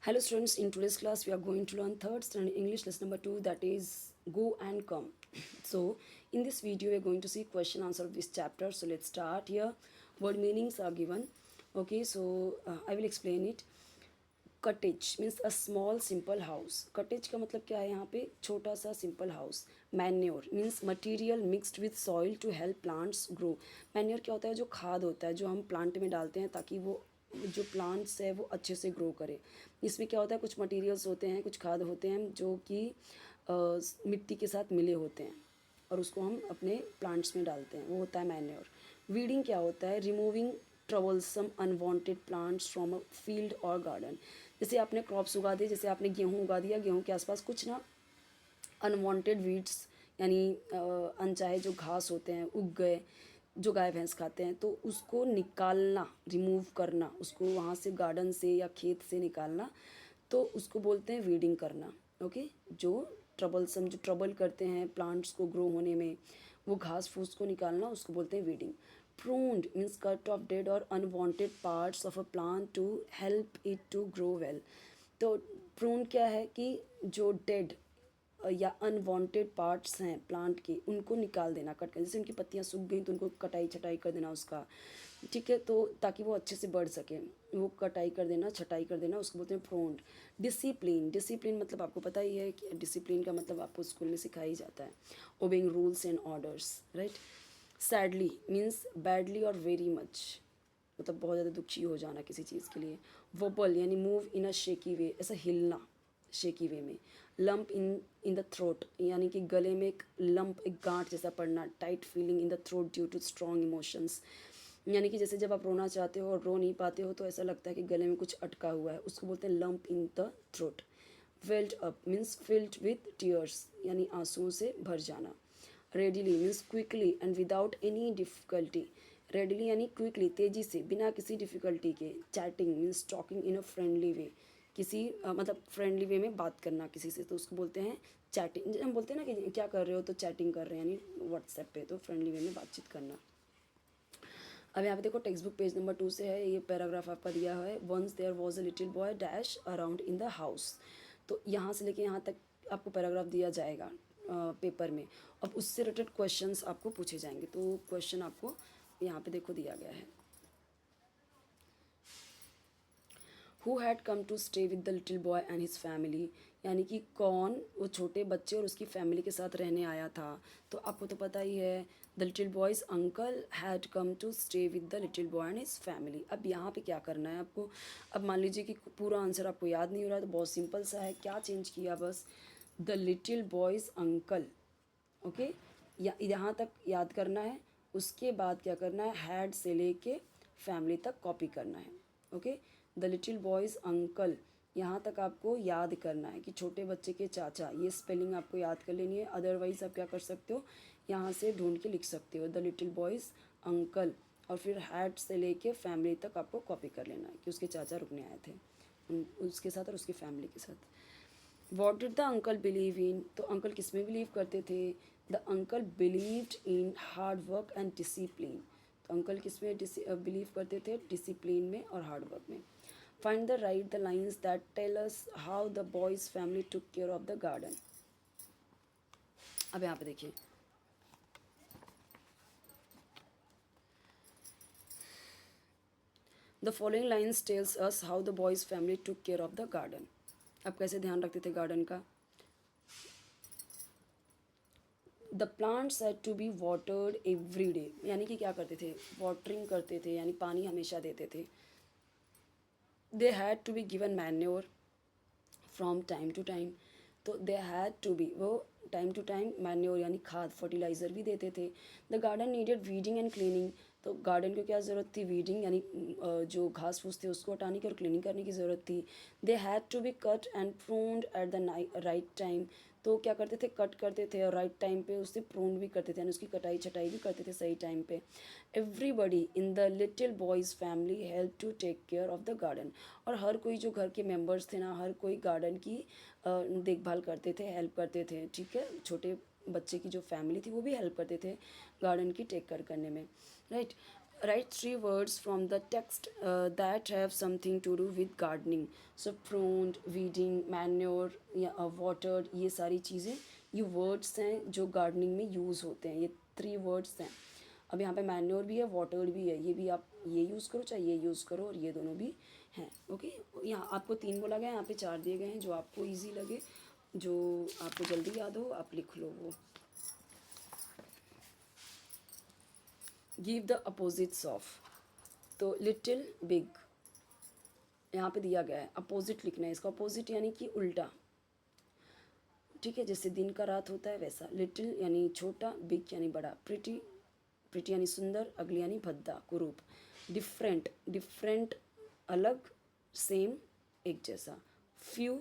Hello students, in today's class we are going to learn third standard English lesson number 2, that is go and come. So in this video we are going to see question answer of this chapter. So let's start here. Word meanings are given. Okay, so I will explain it. Cottage means a small simple house. Cottage का मतलब क्या है यहाँ पे? छोटा सा simple house. Manure means material mixed with soil to help plants grow. Manure क्या होता है? जो खाद होता है जो हम प्लांट में डालते हैं ताकि वो जो प्लांट्स है वो अच्छे से ग्रो करे. इसमें क्या होता है? कुछ मटेरियल्स होते हैं, कुछ खाद होते हैं जो कि मिट्टी के साथ मिले होते हैं और उसको हम अपने प्लांट्स में डालते हैं, वो होता है मैन्योर. वीडिंग क्या होता है? Removing troublesome unwanted plants from a field और गार्डन. जैसे आपने क्रॉप्स उगा दिए, जैसे आपने गेहूँ उगा दिया, गेहूँ के आसपास कुछ ना अनवांटेड वीड्स यानी अनचाहे जो घास होते हैं उग गए, जो गाय भैंस खाते हैं, तो उसको निकालना, रिमूव करना, उसको वहाँ से गार्डन से या खेत से निकालना, तो उसको बोलते हैं वीडिंग करना. ओके, जो ट्रबल करते हैं प्लांट्स को ग्रो होने में, वो घास फूस को निकालना, उसको बोलते हैं weeding. pruned means cut off dead or unwanted parts of a plant to help it to grow well. तो prune क्या है कि जो डेड या अनवांटेड पार्ट्स हैं प्लांट के, उनको निकाल देना, कट कर. जैसे उनकी पत्तियां सूख गई तो उनको कटाई छटाई कर देना उसका, ठीक है, तो ताकि वो अच्छे से बढ़ सके, वो कटाई कर देना, छटाई कर देना, उसको बोलते हैं प्रोन्ड. डिसिप्लिन. डिसिप्लिन मतलब आपको पता ही है कि डिसिप्लिन का मतलब आपको स्कूल में सिखाया ही जाता है. Obeying rules and orders, right. Sadly means badly और वेरी मच, मतलब बहुत ज़्यादा दुखी हो जाना किसी चीज़ के लिए. वोबल यानी मूव इन अ शेकी वे, ऐसा हिलना शेकी वे में. लंप इन द थ्रोट यानी कि गले में एक लंप, एक गांठ जैसा पड़ना. Tight feeling in the throat due to strong emotions, यानी कि जैसे जब आप रोना चाहते हो और रो नहीं पाते हो तो ऐसा लगता है कि गले में कुछ अटका हुआ है, उसको बोलते हैं lump in the throat. Weld up means filled with tears यानी आंसुओं से भर जाना. Readily means quickly and without any difficulty. Readily यानी क्विकली, तेज़ी से, बिना किसी डिफ़िकल्टी के. Chatting means talking in a friendly way, किसी मतलब फ्रेंडली वे में बात करना किसी से, तो उसको बोलते हैं चैटिंग. हम बोलते हैं ना कि क्या कर रहे हो, तो चैटिंग कर रहे हैं यानी व्हाट्सएप पे, तो फ्रेंडली वे में बातचीत करना. अब यहाँ पे देखो टेक्स्ट बुक पेज नंबर 2 से है ये पैराग्राफ आपका दिया हुआ है. Once there was a little boy dash around in the house. तो यहाँ से लेके यहाँ तक आपको पैराग्राफ दिया जाएगा पेपर में. अब उससे रिलेटेड क्वेश्चंस आपको पूछे जाएंगे. तो क्वेश्चन आपको यहाँ पे देखो दिया गया है. Who had come to stay with the little boy and his family, यानी कि कौन वो छोटे बच्चे और उसकी फैमिली के साथ रहने आया था. तो आपको तो पता ही है, the little boy's uncle had come to stay with the little boy and his family. अब यहाँ पे क्या करना है आपको? अब मान लीजिए कि पूरा आंसर आपको याद नहीं हो रहा है, तो बहुत सिंपल सा है. क्या चेंज किया? बस the little boy's uncle. Okay, यहाँ तक याद करना है. उसके बाद क्या करना है? हैड से लेके फैमिली तक कॉपी करना है. Okay, the little boy's uncle, यहाँ तक आपको याद करना है कि छोटे बच्चे के चाचा. ये स्पेलिंग आपको याद कर लेनी है. अदरवाइज़ आप क्या कर सकते हो, यहाँ से ढूंढ के लिख सकते हो द लिटिल बॉयज़ अंकल, और फिर हैड से लेके फैमिली तक आपको कॉपी कर लेना है कि उसके चाचा रुकने आए थे उसके साथ और उसकी फैमिली के साथ. What did the uncle believe in, तो अंकल किस में बिलीव करते थे? The uncle believed in hard work and discipline. तो अंकल किस में बिलीव करते थे? डिसिप्लिन में और हार्ड वर्क में. Find the right the lines that tell us how the boy's family took care of the garden. अब यहाँ पे देखिए, the following lines tells us how the boy's family took care of the garden. अब कैसे ध्यान रखते थे garden का? The plants had to be watered every day, यानी कि क्या करते थे? वाटरिंग करते थे, यानी पानी हमेशा देते थे. They had to be given manure from time to time. तो दे हैड टू बी, वो टाइम टू टाइम मैन्योर यानी खाद, फर्टिलाइज़र भी देते थे. The garden needed weeding and cleaning. तो गार्डन को क्या ज़रूरत थी? वीडिंग यानी जो घास फूस थे उसको हटाने की और क्लीनिंग करने की ज़रूरत थी. They had to be cut and pruned at the right time. तो क्या करते थे? कट करते थे और राइट टाइम पे उससे प्रून भी करते थे, यानी उसकी कटाई छटाई भी करते थे सही टाइम पे. Everybody in the little boy's family help to take care of the garden. और हर कोई जो घर के मेंबर्स थे ना, हर कोई गार्डन की देखभाल करते थे, हेल्प करते थे. ठीक है, छोटे बच्चे की जो फैमिली थी वो भी हेल्प करते थे गार्डन की टेक केयर करने में, right. Write three words from the text that have something to do with gardening. So pruned, weeding, manure या watered, ये सारी चीज़ें ये वर्ड्स हैं जो गार्डनिंग में यूज़ होते हैं. ये थ्री वर्ड्स हैं. अब यहाँ पे मैन्योर भी है, वाटर्ड भी है. ये भी आप ये यूज़ करो चाहे ये यूज़ करो, और ये दोनों भी हैं. ओके, यहाँ आपको तीन बोला गया है, यहाँ पे चार दिए गए हैं. जो आपको ईजी लगे, जो आपको जल्दी याद हो, आप लिख लो वो. Give the opposites of. तो लिटिल, बिग यहाँ पे दिया गया है. अपोजिट लिखना है. इसका अपोजिट यानी कि उल्टा. ठीक है, जैसे दिन का रात होता है वैसा. लिटिल यानी छोटा, बिग यानी बड़ा. प्रिटी, प्रिटी यानी सुंदर, अगली यानी भद्दा, कुरूप. डिफरेंट, डिफरेंट अलग, सेम एक जैसा. फ्यू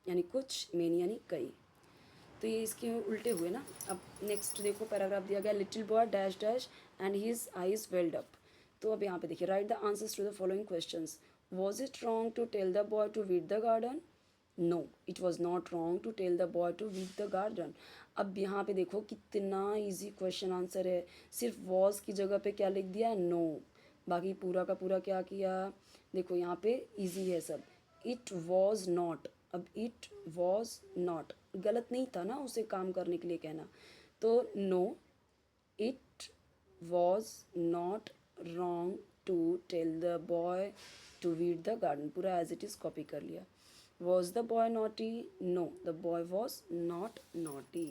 यानी कुछ, मेनी यानी कई. तो ये इसके उल्टे हुए ना. अब नेक्स्ट देखो पैराग्राफ दिया गया. Little boy dash dash and his eyes welled up. तो अब यहाँ पे देखिए, write the answers to the following questions. Was it wrong to tell the boy to weed the garden? No, it was not wrong to tell the boy to weed the garden. अब यहाँ पे देखो कितना easy question answer है. सिर्फ was की जगह पे क्या लिख दिया? नो. बाकी पूरा का पूरा क्या किया? देखो यहाँ पे इजी है सब. It was not. अब इट वॉज नॉट गलत नहीं था ना उसे काम करने के लिए कहना. तो no, it was not wrong to tell the boy to weed the garden. पूरा एज इट इज़ कॉपी कर लिया. Was the boy naughty? No, the boy was not naughty.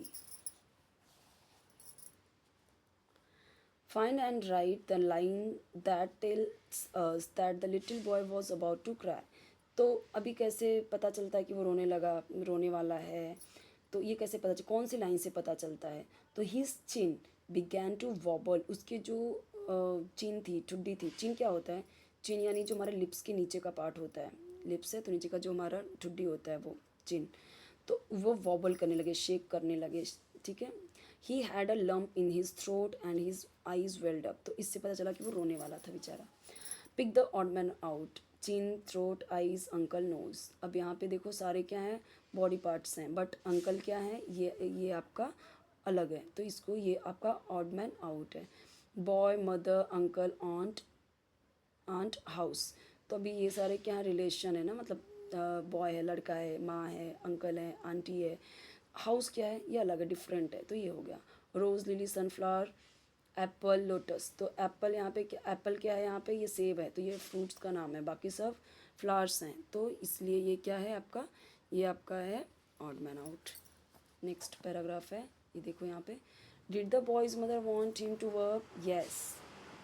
Find and write the line that tells us that the little boy was about to cry. तो अभी कैसे पता चलता है कि वो रोने लगा, रोने वाला है? तो ये कैसे पता चल, कौन सी लाइन से पता चलता है? तो his chin began to wobble. उसके जो चिन थी, ठुड्डी थी. चिन क्या होता है? चिन यानी जो हमारे लिप्स के नीचे का पार्ट होता है. लिप्स है तो नीचे का जो हमारा ठुड्डी होता है वो चिन. तो वो वॉबल करने लगे, शेक करने लगे. ठीक है. He had a lump in his throat and his eyes welled up. तो इससे पता चला कि वो रोने वाला था बेचारा. Pick the odd man out. Chin, throat, eyes, uncle, nose. अब यहाँ पे देखो सारे क्या हैं? बॉडी पार्ट्स हैं. बट अंकल क्या है? ये आपका अलग है. तो इसको ये आपका ऑड मैन आउट है. Boy, mother, uncle, aunt, aunt, house. तो अभी ये सारे क्या रिलेशन है ना, मतलब बॉय है, लड़का है, माँ है, अंकल है, आंटी है. हाउस क्या है? ये अलग है, डिफरेंट है. तो ये हो गया. रोज़, लिली, सनफ्लावर, एप्पल, लोटस. तो एप्पल यहाँ पे क्या, एप्पल क्या है यहाँ पे? ये सेब है. तो ये फ्रूट्स का नाम है. बाकी सब फ्लावर्स हैं. तो इसलिए ये क्या है आपका? ये आपका है odd man out. Next paragraph है, ये देखो यहाँ पे. Did the boy's mother want him to work? Yes,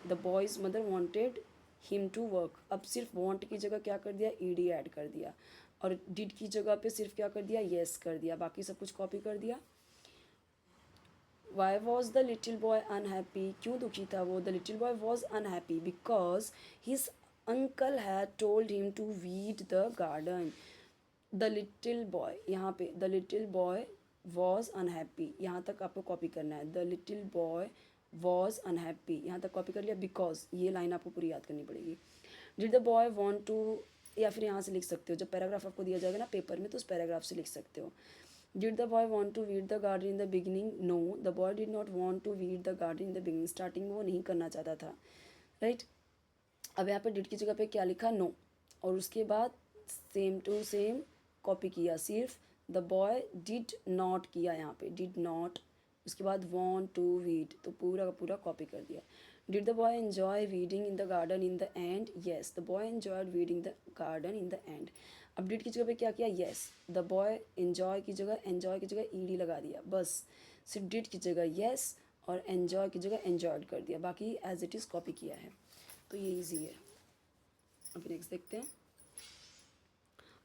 the boy's mother wanted him to work. अब सिर्फ वॉन्ट की जगह क्या कर दिया? ईडी ऐड कर दिया. और डिड की जगह पे सिर्फ क्या कर दिया? येस कर दिया. बाकी सब कुछ कॉपी कर दिया. Why was the little boy unhappy? क्यों दुखी था वो? The little boy was unhappy because his uncle had told him to weed the garden. The little boy, यहाँ पे the little boy was unhappy, यहाँ तक आपको कॉपी करना है. The little boy was unhappy, यहाँ तक कॉपी कर लिया. बिकॉज ये लाइन आपको पूरी याद करनी पड़ेगी. Did the boy want to, या फिर यहाँ से लिख सकते हो, जब पैराग्राफ आपको दिया जाएगा ना पेपर में तो उस पैराग्राफ से लिख सकते हो. Did the boy want to weed the garden in the beginning? No, the boy did not want to weed the garden in the beginning. Starting में वो नहीं करना चाहता था. राइट. अब यहाँ पे डिड की जगह पे क्या लिखा? नो. और उसके बाद सेम टू सेम कॉपी किया. सिर्फ द बॉय डिड नॉट किया यहाँ पे, डिड नॉट. उसके बाद वॉन्ट टू वीड, तो पूरा का पूरा कॉपी कर दिया. Did the boy enjoy weeding in the garden in the and? Yes, the boy enjoyed weeding the garden in the and. अब डिड की जगह पे क्या किया? येस. द बॉय एन्जॉय की जगह, एन्जॉय की जगह ईडी लगा दिया. बस सिर्फ डिड की जगह येस और एन्जॉय की जगह एन्जॉयड कर दिया. बाकी एज इट इज़ कॉपी किया है. तो ये ईजी है. अब नेक्स्ट देखते हैं.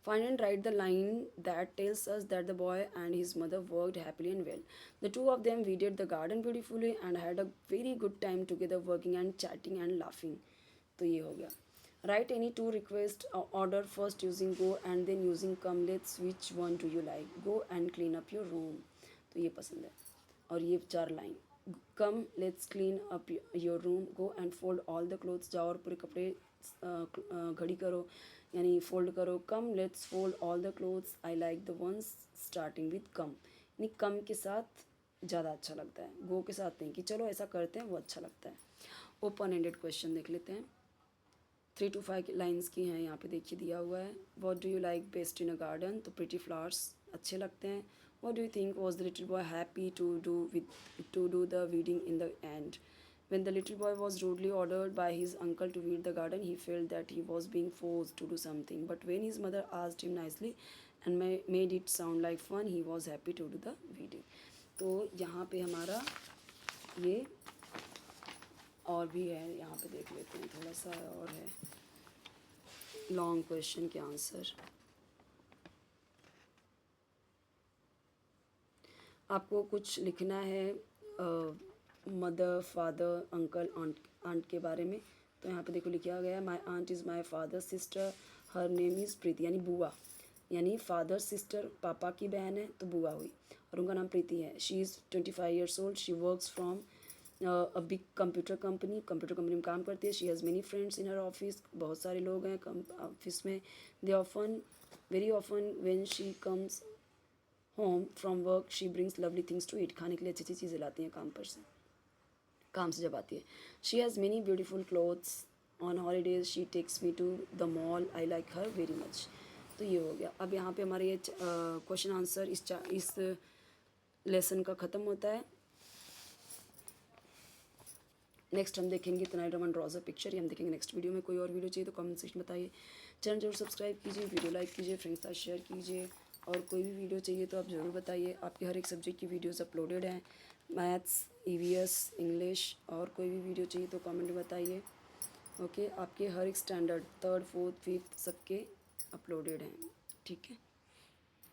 Find and write the line that tells us that the boy and his mother worked happily and well. The two of them weeded the garden beautifully and had a very good time together working and chatting and laughing. तो ये हो गया. Write any two request order first using go and then using come. Let's which one do you like? Go and clean up your room. तो ये पसंद है. और ये चार line. Come, let's clean up your room. Go and fold all the clothes. जाओ और पूरे कपड़े घड़ी करो यानी फोल्ड करो. Come, let's fold all the clothes. I like the ones starting with come. यानी कम के साथ ज़्यादा अच्छा लगता है, गो के साथ नहीं कि चलो ऐसा करते हैं, वो अच्छा लगता है. ओपन एंडेड क्वेश्चन देख लेते हैं, 3 to 5 लाइन्स की हैं, यहाँ पे देखिए दिया हुआ है। What do you like best in a garden, तो प्रिटी फ्लावर्स अच्छे लगते हैं। What do you think was the little boy happy to do the weeding in the end, when the little boy was rudely ordered by his uncle to weed the garden, he felt that he was being forced to do something, but when his mother asked him nicely and made it sound like fun, he was happy to do the weeding। तो यहाँ पे हमारा ये और भी है, यहाँ पे देख लेते हैं, थोड़ा सा और है लॉन्ग क्वेश्चन के आंसर। आपको कुछ लिखना है मदर, फादर, अंकल, आंट के बारे में। तो यहाँ पे देखो लिखा गया है, my aunt is my father sister, her name is Preeti, यानी बुआ, यानी फादर सिस्टर पापा की बहन है तो बुआ हुई, और उनका नाम प्रीति है। She is 25 years old, she works from a big computer company में काम करती है। She has many friends in her office, बहुत सारे लोग हैं ऑफिस में। They very often when she comes home from work she brings lovely things to eat, खाने के लिए अच्छी अच्छी चीज़ें लाती हैं काम से जब आती है। She has many beautiful clothes, on holidays she takes me to the mall, I like her very much. तो ये हो गया। अब यहाँ पे हमारे ये क्वेश्चन आंसर इस लेसन का ख़त्म होता है। नेक्स्ट हम देखेंगे तनाई रमन ड्रॉज अ पिक्चर, ये हम देखेंगे नेक्स्ट वीडियो में। कोई और वीडियो चाहिए तो कमेंट सेक्शन बताइए। चैनल जरूर सब्सक्राइब कीजिए, वीडियो लाइक कीजिए, फ्रेंड्स के साथ शेयर कीजिए, और कोई भी वीडियो चाहिए तो आप ज़रूर बताइए। आपके हर एक सब्जेक्ट की वीडियोस अपलोडेड हैं, मैथ्स, ईवीएस, इंग्लिश, और कोई भी वीडियो चाहिए तो कमेंट में बताइए। ओके, आपके हर एक स्टैंडर्ड 3rd 4th 5th सबके अपलोडेड हैं, ठीक है।